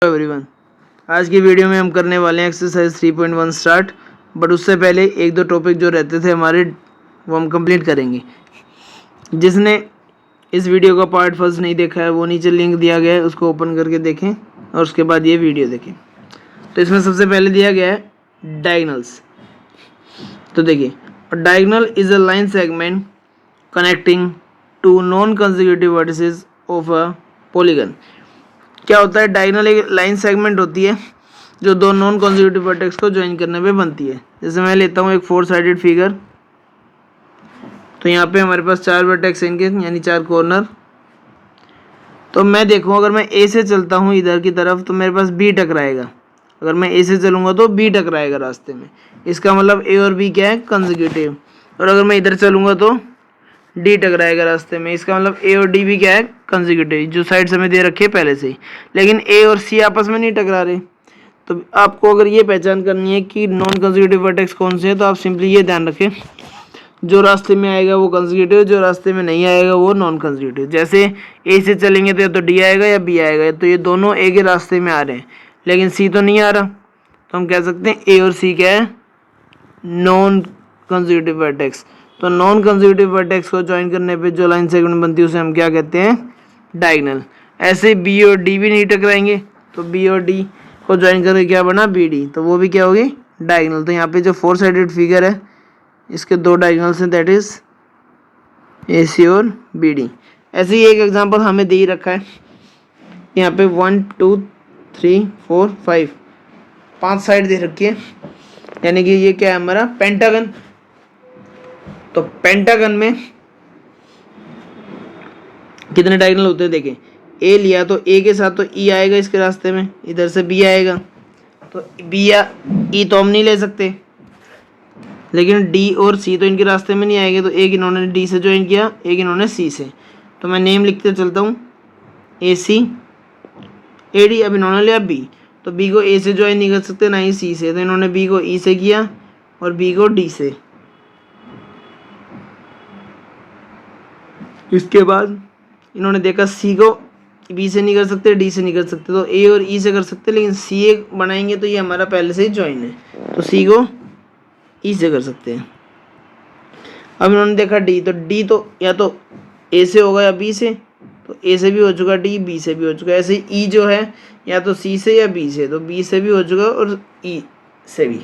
Everyone, आज की video में हम करने वाले हैं एक्सरसाइज 3.1 स्टार्ट। बट उससे पहले एक दो टॉपिक जो रहते थे हमारे वो हम कंप्लीट करेंगे। जिसने इस वीडियो का पार्ट फर्स्ट नहीं देखा है वो नीचे लिंक दिया गया है, उसको ओपन करके देखें और उसके बाद ये वीडियो देखें। तो इसमें सबसे पहले दिया गया है डायगनल्स। तो देखिए, diagonal is a line segment connecting two non consecutive vertices of a polygon. क्या होता है? डायगनल एक लाइन सेगमेंट होती है जो दो नॉन कंसेक्यूटिव वर्टेक्स को ज्वाइन करने पे बनती है। जैसे मैं लेता हूँ एक 4 साइडेड फिगर, तो यहाँ पे हमारे पास 4 वर्टेक्स इनके यानी 4 कॉर्नर। तो मैं देखूँ, अगर मैं ए से चलता हूँ इधर की तरफ तो मेरे पास बी टकराएगा। अगर मैं ए से चलूँगा तो बी टकराएगा रास्ते में। इसका मतलब ए और बी क्या है? कंसेक्यूटिव। और अगर मैं इधर चलूँगा तो डी टकराएगा रास्ते में। इसका मतलब ए और डी भी क्या है? कंसेक्यूटिव। जो साइड हमें दे रखी है पहले से ही, लेकिन ए और सी आपस में नहीं टकरा रहे। तो आपको अगर ये पहचान करनी है कि नॉन कंसेक्यूटिव वर्टेक्स कौन से हैं, तो आप सिंपली ये ध्यान रखें, जो रास्ते में आएगा वो कंसेक्यूटिव, जो रास्ते में नहीं आएगा वो नॉन कंसेक्यूटिव। जैसे ए से चलेंगे तो या तो डी आएगा या बी आएगा, तो ये दोनों ए के रास्ते में आ रहे हैं, लेकिन सी तो नहीं आ रहा। तो हम कह सकते हैं ए और सी क्या है? Non consecutive vertex. तो नॉन कंसेक्यूटिव वर्टेक्स को ज्वाइन करने पे जो लाइन सेगमेंट बनती है उसे हम क्या कहते हैं? डायगोनल। ऐसे बी और डी भी नहीं टकराएंगे, तो बी और डी को ज्वाइन करके क्या बना? B D. तो वो भी क्या होगी? डायगोनल। तो यहाँ पे जो 4 साइडेड फिगर है इसके 2 डायगोनल्स हैं, दैट इज ए सी और बी डी। ऐसे ही एक एग्जाम्पल हमें दे ही रखा है। यहाँ पे 1 2 3 4 5 साइड दे रखी है, यानी कि ये क्या है? हमारा पेंटागन। तो पेंटागन में कितने डायगोनल होते हैं? देखें, ए लिया तो ए के साथ तो ई आएगा इसके रास्ते में, इधर से बी आएगा, तो बी या ई तो हम नहीं ले सकते, लेकिन डी और सी तो इनके रास्ते में नहीं आएंगे। तो एक इन्होंने डी से ज्वाइन किया, एक इन्होंने सी से। तो मैं नेम लिखते चलता हूँ, ए सी ए डी। अब इन्होंने लिया बी, तो बी को ए से ज्वाइन नहीं कर सकते, ना ही सी से, तो इन्होंने बी को ई से किया और बी को डी से। इसके बाद इन्होंने देखा सी को बी से नहीं कर सकते, डी से नहीं कर सकते, तो ए और ई से कर सकते, लेकिन सी ए बनाएंगे तो ये हमारा पहले से ही ज्वाइन है, तो सी को ई से कर सकते हैं। अब इन्होंने देखा डी, तो डी तो या तो ए से होगा या बी से, तो ए से भी हो चुका डी, बी से भी हो चुका। ऐसे ई जो है या तो सी से या बी से, तो बी से भी हो चुका और ई से भी,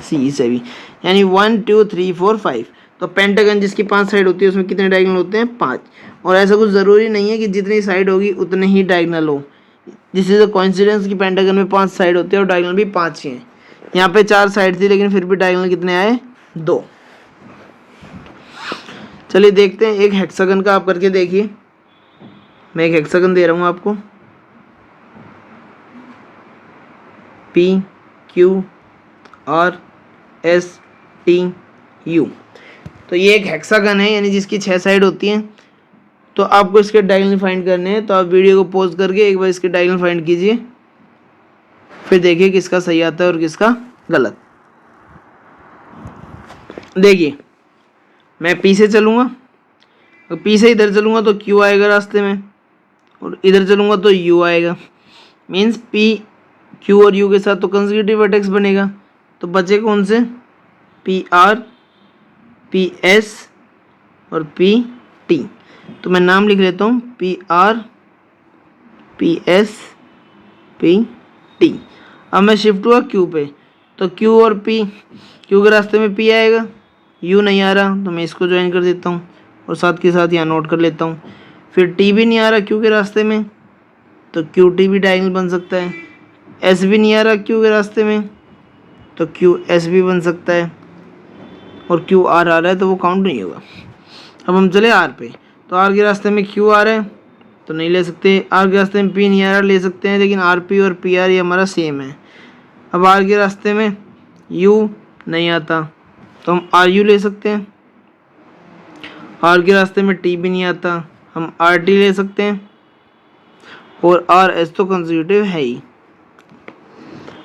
सी से भी, यानी 1 2 3 4 5। तो पेंटागन जिसकी 5 साइड होती है उसमें कितने डायगोनल होते हैं? 5। और ऐसा कुछ ज़रूरी नहीं है कि जितनी साइड होगी उतने ही डायगोनल हो। दिस इज अ कोइंसिडेंस कि पेंटागन में 5 साइड होते हैं और डायगोनल भी 5 ही हैं। यहाँ पे 4 साइड थी लेकिन फिर भी डायगोनल कितने आए? 2। चलिए देखते हैं एक हेक्सागन का, आप करके देखिए। मैं एक हेक्सागन दे रहा हूँ आपको, P Q R S T U. तो ये एक हेक्सागन है, यानी जिसकी 6 साइड होती हैं। तो आपको इसके डायगोनल फाइंड करने हैं, तो आप वीडियो को पॉज करके एक बार इसके डायगोनल फाइंड कीजिए, फिर देखिए किसका सही आता है और किसका गलत। देखिए, मैं पी से चलूँगा, तो पी से इधर चलूँगा तो क्यू आएगा रास्ते में, और इधर चलूँगा तो यू आएगा। मीन्स पी क्यू और यू के साथ तो कंसेक्यूटिव वर्टेक्स बनेगा। तो बचे कौन से? पी आर, पी एस और पी टी। तो मैं नाम लिख लेता हूँ, P R, P S, P T. अब मैं शिफ्ट हुआ क्यू पे, तो क्यू और पी, क्यू के रास्ते में पी आएगा, यू नहीं आ रहा तो मैं इसको ज्वाइन कर देता हूँ और साथ के साथ यहाँ नोट कर लेता हूँ। फिर टी भी नहीं आ रहा क्यू के रास्ते में, तो क्यू टी भी डायगोनल बन सकता है। एस भी नहीं आ रहा क्यू के रास्ते में, तो क्यू एस भी बन सकता है, और क्यू आर आ रहा है तो वो काउंट नहीं होगा। अब हम चले आर पे, तो आर के रास्ते में क्यू आ रहा है तो नहीं ले सकते, आर के रास्ते में पी नहीं आ रहा ले सकते हैं, लेकिन आर पी और पी आर ये हमारा सेम है। अब आर के रास्ते में यू नहीं आता तो हम आर यू ले सकते हैं, आर के रास्ते में टी भी नहीं आता हम आर टी ले सकते हैं, और आर एस तो कंसेक्यूटिव है ही।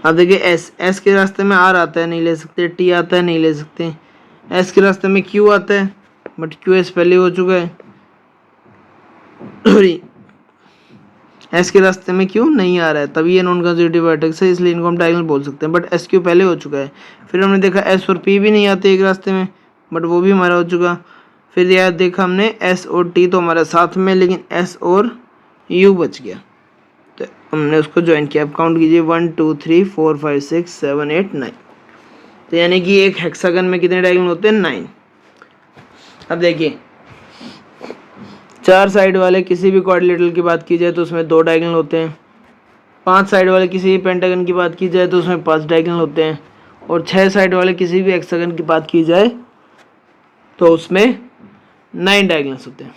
अब देखिए एस, एस के रास्ते में आर आता है नहीं ले सकते, टी आता है नहीं ले सकते, एस के रास्ते में क्यू आता है बट क्यू एस पहले हो चुका है, सॉरी एस के रास्ते में क्यू नहीं आ रहा है, तभी ये नॉन कंसेक्यूटिव वर्टेक्स है, इसलिए इनको हम डायगोनल बोल सकते हैं। बट एस क्यू पहले हो चुका है। फिर हमने देखा एस और पी भी नहीं आते एक रास्ते में, बट वो भी हमारा हो चुका। फिर यार देखा हमने एस और टी तो हमारे साथ में, लेकिन एस और यू बच गया, तो हमने उसको ज्वाइन किया। अब काउंट कीजिए 1 2 3 4 5 6 7 8 9। तो यानी कि एक हेक्सागन में कितने डायगोनल होते हैं? 9। अब देखिए 4 साइड वाले किसी भी क्वाड्रिलेटरल की बात की जाए तो उसमें 2 डायगोनल होते हैं। 5 साइड वाले किसी भी पेंटागन की बात की जाए तो उसमें 5 डायगोनल होते हैं। और 6 साइड वाले किसी भी हेक्सागन की बात की जाए तो उसमें 9 डायगोनल्स होते हैं।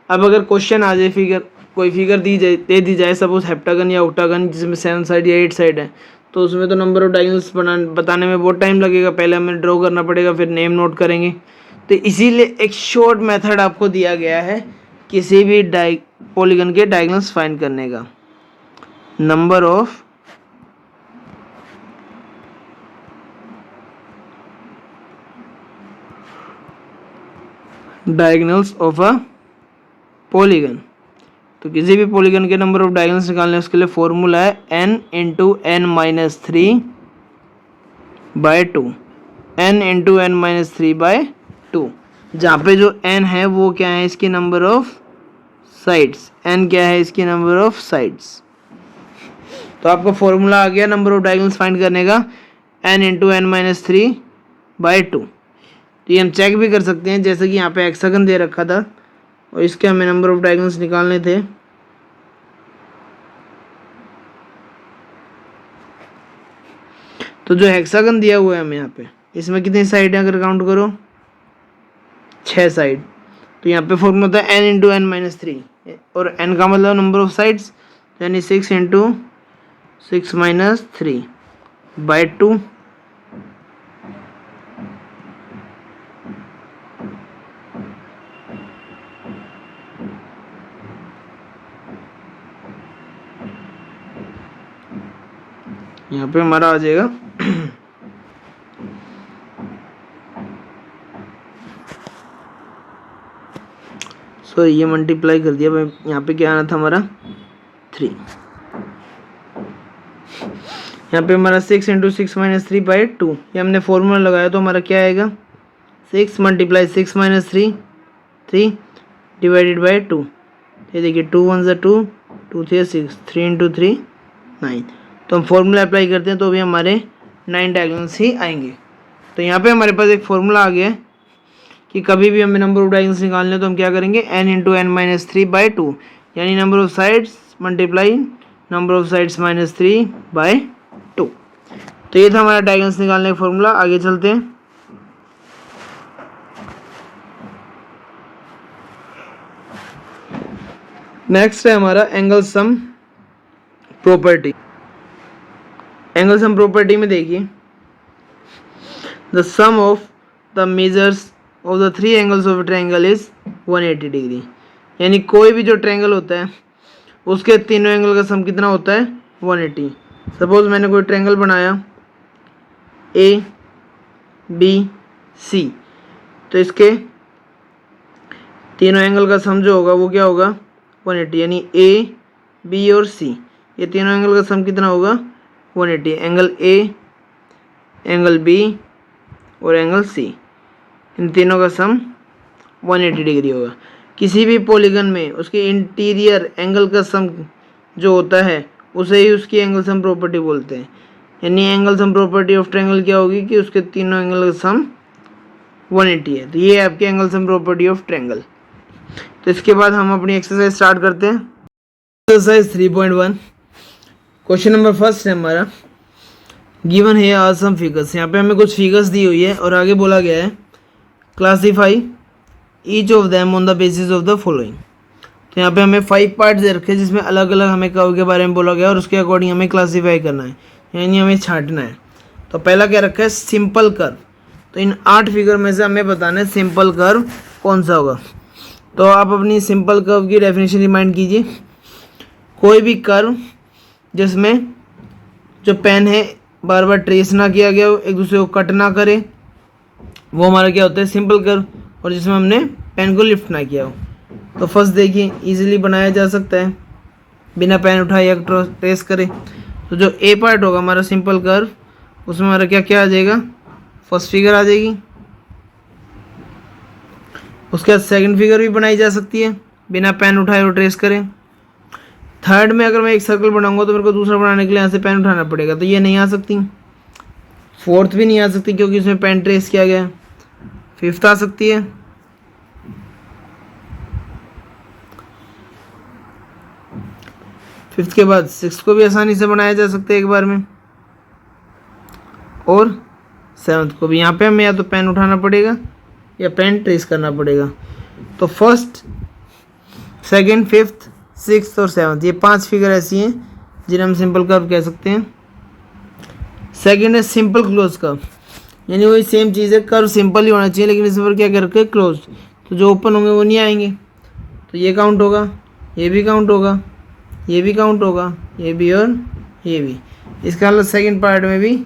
अब अगर क्वेश्चन आ जाए, कोई फिगर दे दी जाए, सपोज हेप्टागन या ऑक्टागन जिसमें 7 साइड या 8 साइड है, तो उसमें तो नंबर ऑफ डायगोनल्स बताने में बहुत टाइम लगेगा। पहले हमें ड्रॉ करना पड़ेगा, फिर नेम नोट करेंगे। तो इसीलिए एक शॉर्ट मेथड आपको दिया गया है किसी भी पॉलीगन के डायगोनल्स फाइंड करने का। Number of diagonals of a polygon. तो किसी भी पॉलीगन के नंबर ऑफ डायगोनल्स निकालने उसके लिए फॉर्मूला है n into n minus 3 by 2। n into n minus 3 by 2, जहाँ पे जो n है वो क्या है? इसकी नंबर ऑफ साइड्स। n क्या है? इसकी नंबर ऑफ साइड्स। तो आपका फॉर्मूला आ गया नंबर ऑफ डायगोनल्स फाइंड करने का, n into n minus 3 by 2। तो ये हम चेक भी कर सकते हैं, जैसे कि यहाँ पे हेक्सागन दे रखा था और इसके हमें नंबर ऑफ डायगोनल्स निकालने थे। तो जो हेक्सागन दिया हुआ है हमें यहाँ पे, इसमें कितनी साइड है अगर काउंट करो? 6 साइड। तो यहाँ पे फॉर्मूला होता है n इंटू n माइनस 3, और n का मतलब नंबर ऑफ साइड्स, यानी 6 इंटू 6 माइनस 3 बाय 2। यहाँ पे हमारा आ जाएगा सो ये मल्टीप्लाई कर दिया भाई, यहाँ पे क्या आना था हमारा? 3। यहाँ पे हमारा 6 इंटू 6 माइनस 3 बाई 2, ये हमने फॉर्मूला लगाया तो हमारा क्या आएगा? 6 मल्टीप्लाई 6 माइनस 3 3 डिवाइडेड बाई 2। ये देखिए 2 1 ज़ा 2, 2 3 6, 3 इंटू 3 9। तो हम फॉर्मूला अप्लाई करते हैं तो भी हमारे 9 डायगोनल्स ही आएंगे। तो यहाँ पे हमारे पास एक फॉर्मूला आ गया है कि कभी भी हमें नंबर ऑफ डायगोनल्स निकालने तो हम क्या करेंगे? n into n minus 3 by 2, यानी number of sides multiply number of sides minus 3 by 2। तो ये था हमारा डायगोनल्स निकालने का फॉर्मूला। आगे चलते हैं। नेक्स्ट है हमारा angle sum property. Angle sum property में देखिए, the sum of the measures of the 3 angles of triangle is 180 degree. यानी कोई भी जो ट्रायंगल होता है उसके तीनों एंगल का सम कितना होता है? 180। सपोज मैंने कोई ट्रायंगल बनाया ए बी सी, तो इसके तीनों एंगल का सम जो होगा वो क्या होगा? 180। यानी ए बी और सी, ये तीनों एंगल का सम कितना होगा? 180। एंगल ए, एंगल बी और एंगल सी, इन तीनों का सम 180 डिग्री होगा। किसी भी पॉलीगन में उसके इंटीरियर एंगल का सम जो होता है उसे ही उसकी एंगल सम प्रॉपर्टी बोलते हैं। यानी angle sum property of triangle क्या होगी कि उसके तीनों एंगल का सम 180 है। तो ये है आपकी angle sum property of triangle. तो इसके बाद हम अपनी एक्सरसाइज स्टार्ट करते हैं। एक्सरसाइज 3.1, क्वेश्चन नंबर फर्स्ट है हमारा, गिवन है आर सम फिगर्स। यहाँ पे हमें कुछ फिगर्स दी हुई है और आगे बोला गया है classify each of them on the basis of the following. तो यहाँ पे हमें 5 पार्ट्स दे रखे हैं जिसमें अलग अलग हमें कर्व के बारे में बोला गया और उसके अकॉर्डिंग हमें क्लासीफाई करना है, यानी हमें छांटना है। तो पहला क्या रखा है? Simple curve. तो इन 8 फिगर में से हमें बताना है सिंपल कर्व कौन सा होगा। तो आप अपनी सिंपल कर्व की डेफिनेशन रिमाइंड कीजिए। कोई भी कर्व जिसमें जो पेन है बार बार ट्रेस ना किया गया हो, एक दूसरे को कट ना करे, वो हमारा क्या होता है? Simple curve. और जिसमें हमने पेन को लिफ्ट ना किया हो। तो फर्स्ट देखिए इजीली बनाया जा सकता है। बिना पेन उठाए या ट्रेस करें। तो जो ए पार्ट होगा हमारा सिंपल कर्व, उसमें हमारा क्या क्या आ जाएगा, फर्स्ट फिगर आ जाएगी। उसके बाद सेकंड फिगर भी बनाई जा सकती है बिना पेन उठाए और ट्रेस करें। थर्ड में अगर मैं एक सर्कल बनाऊंगा तो मेरे को दूसरा बनाने के लिए यहाँ से पेन उठाना पड़ेगा, तो ये नहीं आ सकती। फोर्थ भी नहीं आ सकती क्योंकि इसमें पेन ट्रेस किया गया है। फिफ्थ आ सकती है। फिफ्थ के बाद सिक्स को भी आसानी से बनाया जा सकता है एक बार में, और सेवन्थ को भी। यहाँ पे हमें या तो पेन उठाना पड़ेगा या पेन ट्रेस करना पड़ेगा। तो फर्स्ट, सेकंड, फिफ्थ, सिक्स्थ और सेवन्थ, ये 5 फिगर ऐसी हैं जिन्हें हम सिंपल कर्व कह सकते हैं। सेकंड है सिंपल क्लोज कर्व, यानी वही सेम चीज़ है, कर्व सिंपल ही होना चाहिए लेकिन इस पर क्या करके क्लोज, तो जो ओपन होंगे वो नहीं आएंगे। तो ये काउंट होगा, ये भी काउंट होगा, ये भी काउंट होगा, ये भी और ये भी। इसका मतलब सेकंड पार्ट में भी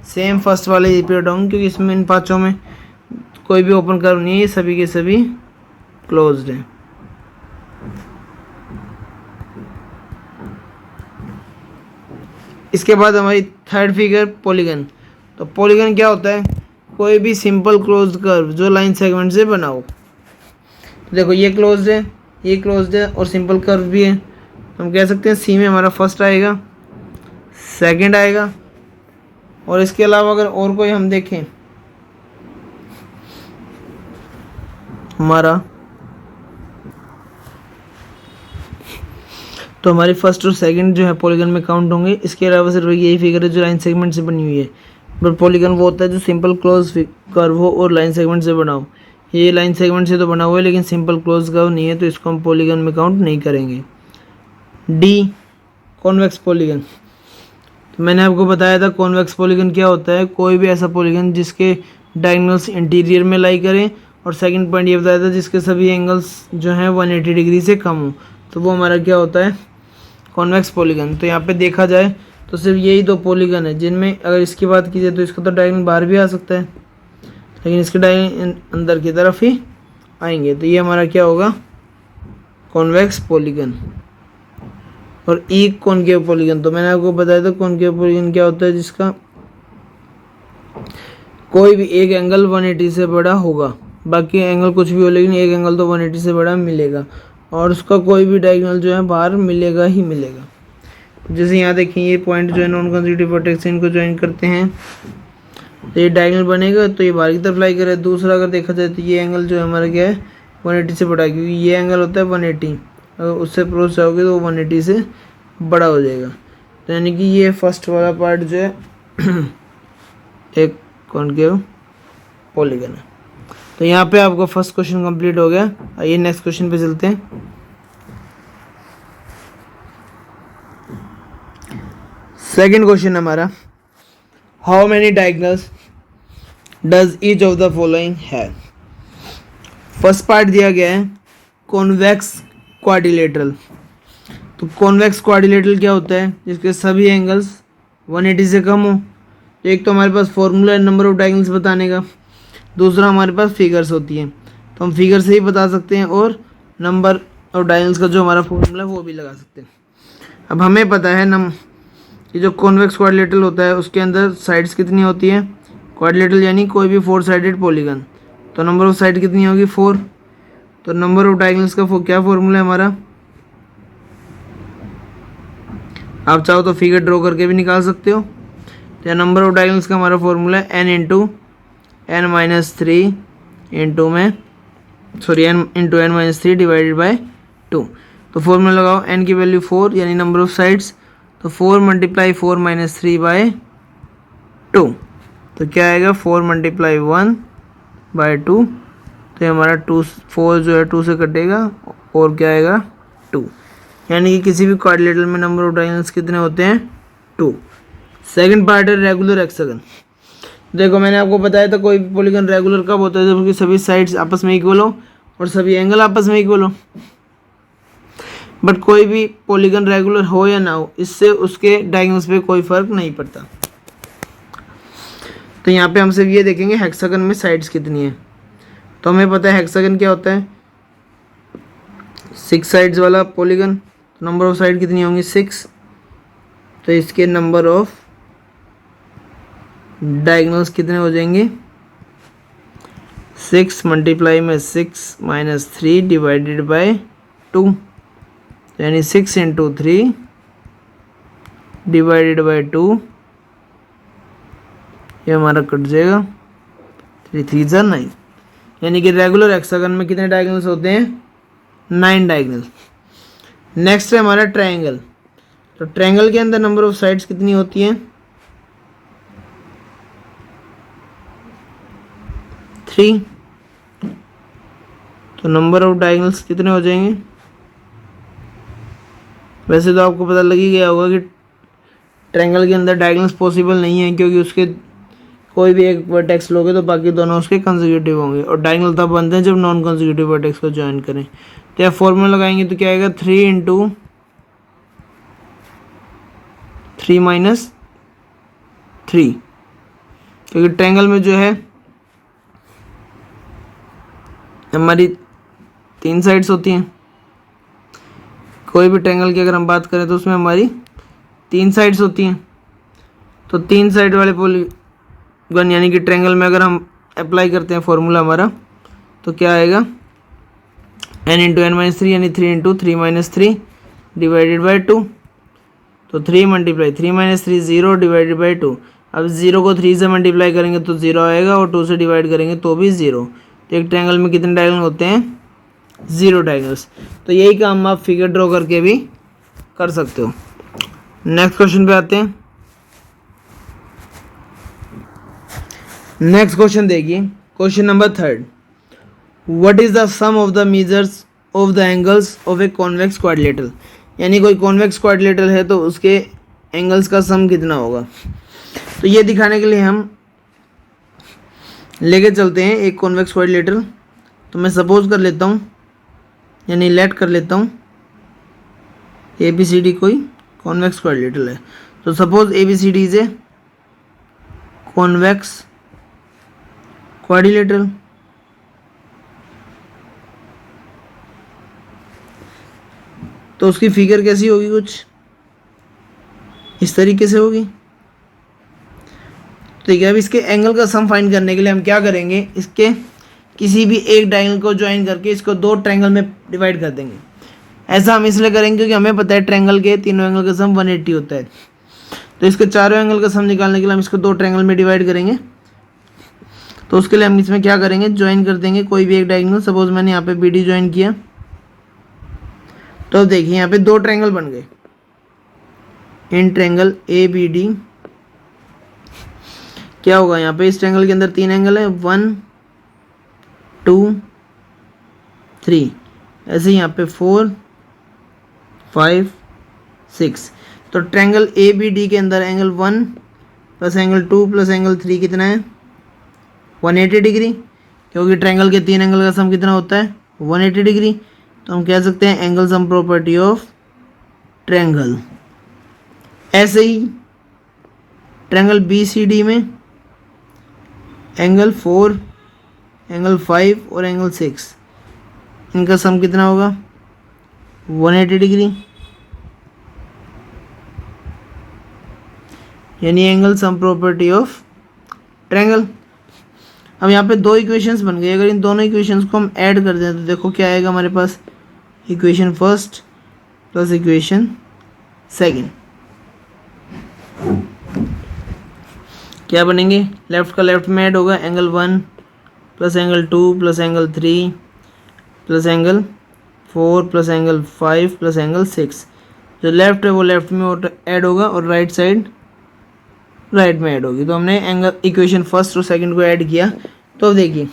सेम फर्स्ट वाले रिपीट होंगे क्योंकि इसमें इन 5 में कोई भी ओपन कर्व नहीं है, सभी के सभी क्लोज्ड हैं। इसके बाद हमारी थर्ड फिगर पॉलीगन। तो पॉलीगन क्या होता है, कोई भी सिंपल क्लोज्ड कर्व जो लाइन सेगमेंट से बना हो। तो देखो ये क्लोज्ड है, ये क्लोज्ड है और सिंपल कर्व भी है। तो हम कह सकते हैं सी में हमारा फर्स्ट आएगा, सेकंड आएगा, और इसके अलावा अगर और कोई हम देखें हमारा, तो हमारी फर्स्ट और सेकंड जो है पॉलीगन में काउंट होंगे। इसके अलावा सिर्फ यही फिगर है जो लाइन सेगमेंट से बनी हुई है। बट पॉलीगन वो होता है जो सिंपल क्लोज कर्व हो और लाइन सेगमेंट से बना हो। ये लाइन सेगमेंट से तो बना हुआ है लेकिन सिंपल क्लोज कर्व नहीं है, तो इसको हम पॉलीगन में काउंट नहीं करेंगे। D, convex polygon. तो मैंने आपको बताया था कॉन्वेक्स पॉलीगन क्या होता है, कोई भी ऐसा पॉलीगन जिसके डायगोनल्स इंटीरियर में लाई करें, और सेकंड पॉइंट ये बताया था जिसके सभी एंगल्स जो हैं 180 डिग्री से कम हो, तो वो हमारा क्या होता है, कॉन्वेक्स पॉलीगन। तो यहाँ पे देखा जाए तो सिर्फ यही 2 पॉलीगन है जिनमें अगर इसकी बात की जाए तो इसका तो डायगोनल बाहर भी आ सकता है लेकिन इसके डायगोनल अंदर की तरफ ही आएंगे। तो ये हमारा क्या होगा, कॉन्वेक्स पॉलीगन। और ई कॉनकेव पॉलीगन, तो मैंने आपको बताया था कॉनकेव पॉलीगन क्या होता है, जिसका कोई भी एक एंगल 180 से बड़ा होगा, बाकी एंगल कुछ भी हो लेकिन एक एंगल तो 180 से बड़ा मिलेगा, और उसका कोई भी डायगोनल जो है बाहर मिलेगा ही मिलेगा। जैसे यहाँ देखें ये पॉइंट जो है नॉन कंसेक्यूटिव वर्टेक्स, इनको ज्वाइन करते हैं तो ये डायगोनल बनेगा, तो ये बाहर की तरफ लाई करे। दूसरा अगर देखा जाए तो ये एंगल जो है हमारा क्या है, 180 से बड़ा, क्योंकि ये एंगल होता है 180, अगर उससे अप्रोच जाओगे तो 180 से बड़ा हो जाएगा। तो यानी कि ये फर्स्ट वाला पार्ट जो है एक कॉनकेव पॉलीगन है। तो यहाँ पे आपका फर्स्ट क्वेश्चन कंप्लीट हो गया। आइए नेक्स्ट क्वेश्चन पे चलते हैं। सेकंड क्वेश्चन हमारा, how many diagonals does each of the following है। फर्स्ट पार्ट दिया गया है कॉन्वेक्स क्वाड्रिलेटरल। तो कॉन्वेक्स क्वाड्रिलेटरल क्या होता है, जिसके सभी एंगल्स 180 से कम हो। एक तो हमारे पास फॉर्मूला है नंबर ऑफ डायगोनल्स बताने का, दूसरा हमारे पास फिगर्स होती हैं, तो हम फिगर से ही बता सकते हैं, और नंबर ऑफ डायगोनल्स का जो हमारा फॉर्मूला है वो भी लगा सकते हैं। अब हमें पता है ये जो कॉन्वेक्स क्वाड्रिलेटरल होता है उसके अंदर साइड्स कितनी होती है, क्वाड्रिलेटरल यानी कोई भी 4 साइडेड पॉलीगन, तो नंबर ऑफ साइड कितनी होगी 4। तो नंबर ऑफ डायगोनल्स का क्या फॉर्मूला है हमारा, आप चाहो तो फिगर ड्रॉ करके भी निकाल सकते हो। तो नंबर ऑफ डायगोनल्स का हमारा फॉर्मूला है n into n-3 divided by 2। तो फॉर्मूला लगाओ, n की वैल्यू 4 यानी नंबर ऑफ साइड्स, तो 4 मल्टीप्लाई 4 माइनस 3 बाय 2, तो क्या आएगा 4 मल्टीप्लाई 1 बाय 2, तो हमारा 4 जो है 2 से कटेगा और क्या आएगा 2, यानी कि किसी भी क्वाड्रिलेटरल में नंबर ऑफ डायगोनल्स कितने होते हैं 2। सेकंड पार्ट है रेगुलर हेक्सागन। देखो मैंने आपको बताया था कोई भी पॉलीगन रेगुलर कब होता है, जबकि सभी साइड्स आपस में इक्वल हो और सभी एंगल आपस में इक्वल हो। बट कोई भी पॉलीगन रेगुलर हो या ना हो, इससे उसके डायगोनल्स पे कोई फर्क नहीं पड़ता। तो यहाँ पे हम सिर्फ ये देखेंगे हेक्सागन में साइड्स कितनी है। तो हमें पता है हेक्सागन क्या होता है, 6 साइड्स वाला पॉलीगन। नंबर ऑफ साइड कितनी होंगी 6, तो इसके नंबर ऑफ डायगोनल्स कितने हो जाएंगे 6 मल्टीप्लाई में 6 माइनस 3 डिवाइडेड बाय 2, यानी 6 इंटू 3 डिवाइडेड बाय 2, ये हमारा कट जाएगा 3 3 9, यानी कि रेगुलर हेक्सागन में कितने डायगोनल्स होते हैं 9 डायगोनल। नेक्स्ट है हमारा ट्रायंगल। तो ट्रायंगल के अंदर नंबर ऑफ साइड्स कितनी होती हैं 3, तो नंबर ऑफ डायगोनल्स कितने हो जाएंगे। वैसे तो आपको पता लग ही गया होगा कि ट्रायंगल के अंदर डायगोनल्स पॉसिबल नहीं है, क्योंकि उसके कोई भी एक वर्टेक्स लोगे तो बाकी दोनों उसके कंसेक्यूटिव होंगे, और डायगोनल तब बनते हैं जब नॉन कंसेक्यूटिव वर्टेक्स को ज्वाइन करें। तो यह फॉर्मूला लगाएंगे तो क्या आएगा 3 इंटू 3 माइनस 3, क्योंकि ट्रायंगल में जो है हमारी 3 साइड्स होती हैं। कोई भी ट्रायंगल की अगर हम बात करें तो उसमें हमारी 3 साइड्स होती हैं। तो 3 साइड वाले पॉलीगन यानी कि ट्रायंगल में अगर हम अप्लाई करते हैं फॉर्मूला हमारा, तो क्या आएगा n इंटू एन माइनस 3, यानी 3 इंटू 3 माइनस 3 डिवाइडेड बाई 2, तो 3 मल्टीप्लाई 3 माइनस 3 0 डिवाइडेड बाई 2। अब 0 को 3 से मल्टीप्लाई करेंगे तो 0 आएगा, और 2 से डिवाइड करेंगे तो भी 0। तो एक ट्रायंगल में कितने डायगोनल होते हैं 0 डायगोनल्स। तो यही काम आप फिगर ड्रॉ करके भी कर सकते हो। नेक्स्ट क्वेश्चन पे आते हैं। नेक्स्ट क्वेश्चन देखिए, question number 3, what is the sum of the measures of the angles of a convex quadrilateral. यानी कोई कॉन्वेक्स क्वाड्रिलेटरल है तो उसके एंगल्स का सम कितना होगा। तो ये दिखाने के लिए हम लेके चलते हैं एक कॉन्वेक्स क्वाड्रिलेटरल। तो मैं सपोज कर लेता हूँ, यानी लेट कर लेता हूँ ABCD कोई कॉन्वेक्स क्वाड्रिलेटरल है। तो suppose ABCD is a convex quadrilateral. तो उसकी फिगर कैसी होगी, कुछ इस तरीके से होगी। ठीक है, अब इसके एंगल का सम फाइंड करने के लिए हम क्या करेंगे, इसके किसी भी एक डायगोनल को ज्वाइन करके इसको 2 ट्रायंगल में डिवाइड कर देंगे। ऐसा हम इसलिए करेंगे क्योंकि हमें पता है ट्रायंगल के तीनों एंगल का सम 180 होता है। तो इसके चारों एंगल का सम निकालने के लिए हम इसको 2 ट्रायंगल में डिवाइड करेंगे। तो उसके लिए हम इसमें क्या करेंगे, ज्वाइन कर देंगे कोई भी एक डायगोनल। सपोज मैंने यहाँ पे BD ज्वाइन किया, तो देखिए यहाँ पे 2 ट्रायंगल बन गए इन ट्रायंगल ABD। क्या होगा यहाँ पे, इस ट्रायंगल के अंदर 3 एंगल है 1 2 3, ऐसे यहाँ पे 4 5 6। तो ट्रायंगल ABD के अंदर angle 1 plus angle 2 plus angle 3 कितना है 180 डिग्री, क्योंकि ट्रायंगल के 3 एंगल का सम कितना होता है 180 डिग्री। तो हम कह सकते हैं angle sum property of triangle. ऐसे ही ट्रायंगल BCD में एंगल 4 एंगल 5 और एंगल 6, इनका सम कितना होगा 180 डिग्री, यानी angle sum property of triangle. अब यहाँ पे 2 इक्वेशंस बन गई। अगर इन दोनों इक्वेशंस को हम ऐड कर दें तो देखो क्या आएगा हमारे पास, equation first plus equation second क्या बनेंगे, लेफ्ट का लेफ्ट में ऐड होगा angle 1 plus angle 2 plus angle 3 plus angle 4 plus angle 5 plus angle 6। जो लेफ्ट है वो लेफ्ट में ऐड होगा और राइट साइड राइट में ऐड होगी। तो हमने एंगल इक्वेशन फर्स्ट और सेकंड को ऐड किया। तो अब देखिए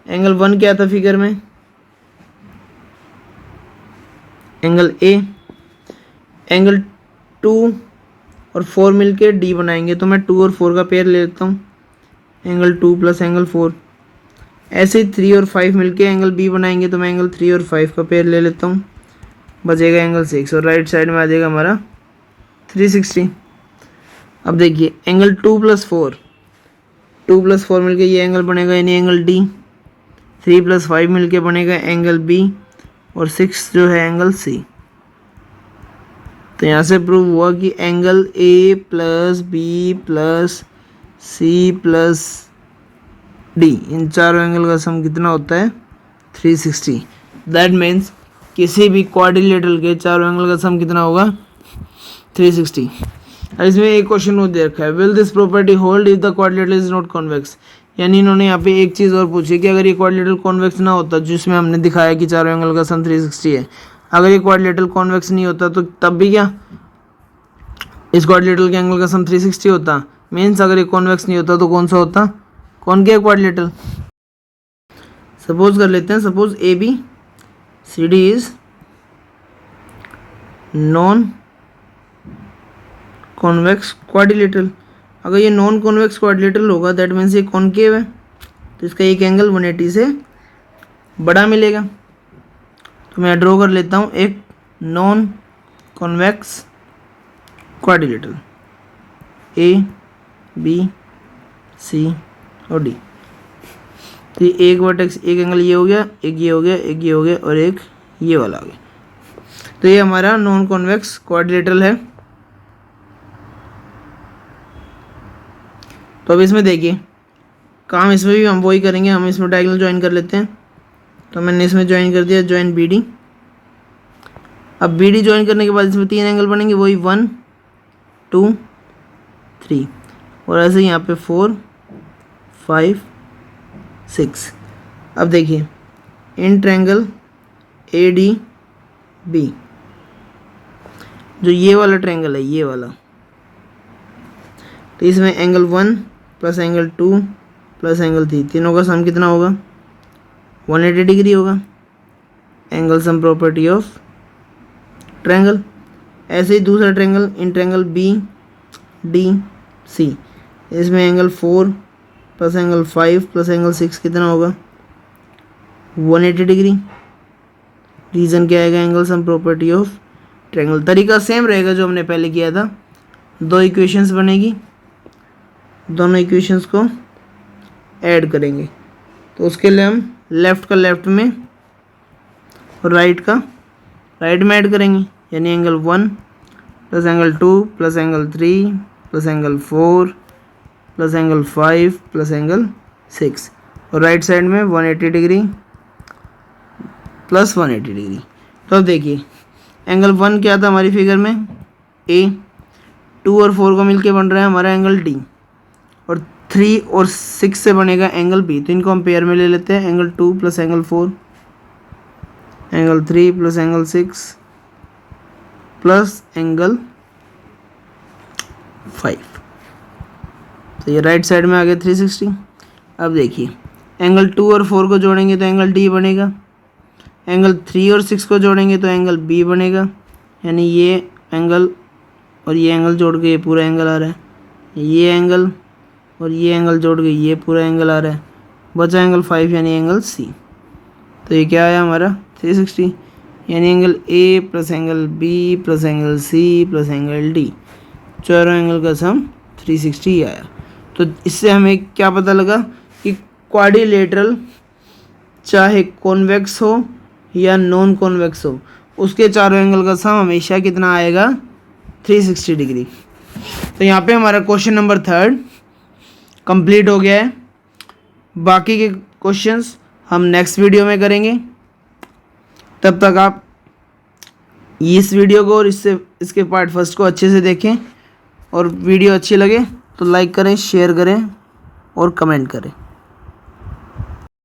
एंगल 1 क्या था फिगर में, एंगल A, एंगल 2 और 4 मिलके D बनाएंगे। तो मैं 2 और 4 का पेयर ले लेता हूँ, एंगल 2 प्लस एंगल 4। ऐसे ही 3 और 5 मिलके एंगल B बनाएंगे। तो मैं एंगल 3 और 5 का पेयर ले लेता हूँ, बचेगा एंगल 6 और राइट साइड में आ जाएगा हमारा 360। अब देखिए एंगल 2 प्लस 4 मिलके ये एंगल बनेगा यानी एंगल D, 3 प्लस 5 मिलके बनेगा एंगल B और 6 जो है एंगल C। तो यहाँ से प्रूव हुआ कि angle A plus B plus C plus D, इन चारों एंगल का सम कितना होता है 360। दैट मीन्स किसी भी क्वाड्रिलेटरल के चारों एंगल का सम कितना होगा 360। और इसमें एक क्वेश्चन और दे रखा है, will this property hold if the quadrilateral is not convex. यानी इन्होंने यहाँ पे एक चीज़ और पूछी कि अगर ये क्वाड्रिलेटरल कॉन्वेक्स ना होता, जिसमें हमने दिखाया कि चारों एंगल का सम 360 है, अगर ये क्वाड्रिलेटरल कॉन्वेक्स नहीं होता तो तब भी क्या इस क्वाड्रिलेटरल के एंगल का सम 360 होता। मीन्स अगर ये कॉन्वेक्स नहीं होता तो कौन सा होता, कॉनकेव क्वाड्रिलेटरल। सपोज कर लेते हैं, suppose A B C D is non convex quadrilateral. अगर ये नॉन कॉन्वेक्स क्वाड्रिलेटरल होगा दैट मीन्स ये कॉनकेव है, तो इसका एक एंगल 180 से बड़ा मिलेगा। तो मैं ड्रॉ कर लेता हूँ एक non convex quadrilateral A B C और डी। तो एक वर्टेक्स, एक एंगल ये हो गया, एक ये हो गया, एक ये हो गया और एक ये वाला आ गया। तो ये हमारा नॉन कॉन्वेक्स क्वाड्रिलेटरल है। तो अब इसमें देखिए काम इसमें भी हम वही करेंगे, हम इसमें डायगोनल ज्वाइन कर लेते हैं। तो मैंने इसमें ज्वाइन कर दिया, ज्वाइन बी डी। अब बी डी ज्वाइन करने के बाद इसमें 3 एंगल बनेंगे, वही 1 2 3 और ऐसे यहाँ पे 4 5 6। अब देखिए in triangle A D B, जो ये वाला ट्रायंगल है ये वाला, तो इसमें angle 1 plus angle 2 plus angle 3, तीनों का सम कितना होगा 180 डिग्री होगा। Angle sum property of triangle. ऐसे ही दूसरा triangle in triangle B D C, इसमें angle 4 plus angle 5 plus angle 6 कितना होगा 180 डिग्री। रीज़न क्या आएगा, angle sum property of triangle. तरीका सेम रहेगा जो हमने पहले किया था। 2 इक्वेशंस बनेगी, दोनों इक्वेशंस को ऐड करेंगे। तो उसके लिए हम लेफ़्ट का लेफ़्ट में और राइट का राइट में ऐड करेंगे, यानी angle 1 plus angle 2 plus angle 3 plus angle 4 plus angle 5 plus angle 6 और राइट साइड में 180 डिग्री प्लस 180 डिग्री। तो अब देखिए एंगल 1 क्या था हमारी फिगर में ए, 2 और 4 को मिलके बन रहा है हमारा एंगल डी, और 3 और 6 से बनेगा एंगल बी। तो इनको हम पेयर में ले लेते हैं, angle 2 plus angle 4, angle 3 plus angle 6 plus angle 5। तो ये राइट साइड में आ गया 360। अब देखिए एंगल 2 और 4 को जोड़ेंगे तो एंगल डी बनेगा, एंगल 3 और 6 को जोड़ेंगे तो एंगल बी बनेगा, यानी ये एंगल और ये एंगल जोड़ के ये पूरा एंगल आ रहा है, ये एंगल और ये एंगल जोड़ के ये पूरा एंगल आ रहा है। बचा एंगल 5 यानी एंगल सी। तो ये क्या आया हमारा 360, यानी angle A plus angle B plus angle C plus angle D, चारों एंगल का सम 360 ही आया। तो इससे हमें क्या पता लगा कि क्वाड्रिलेटरल चाहे कॉन्वेक्स हो या नॉन कॉन्वेक्स हो, उसके चारों एंगल का सम हमेशा कितना आएगा 360 डिग्री। तो यहाँ पे हमारा क्वेश्चन नंबर 3 कंप्लीट हो गया है। बाकी के क्वेश्चंस हम नेक्स्ट वीडियो में करेंगे। तब तक आप इस वीडियो को और इसके पार्ट फर्स्ट को अच्छे से देखें, और वीडियो अच्छी लगे तो लाइक करें, शेयर करें और कमेंट करें।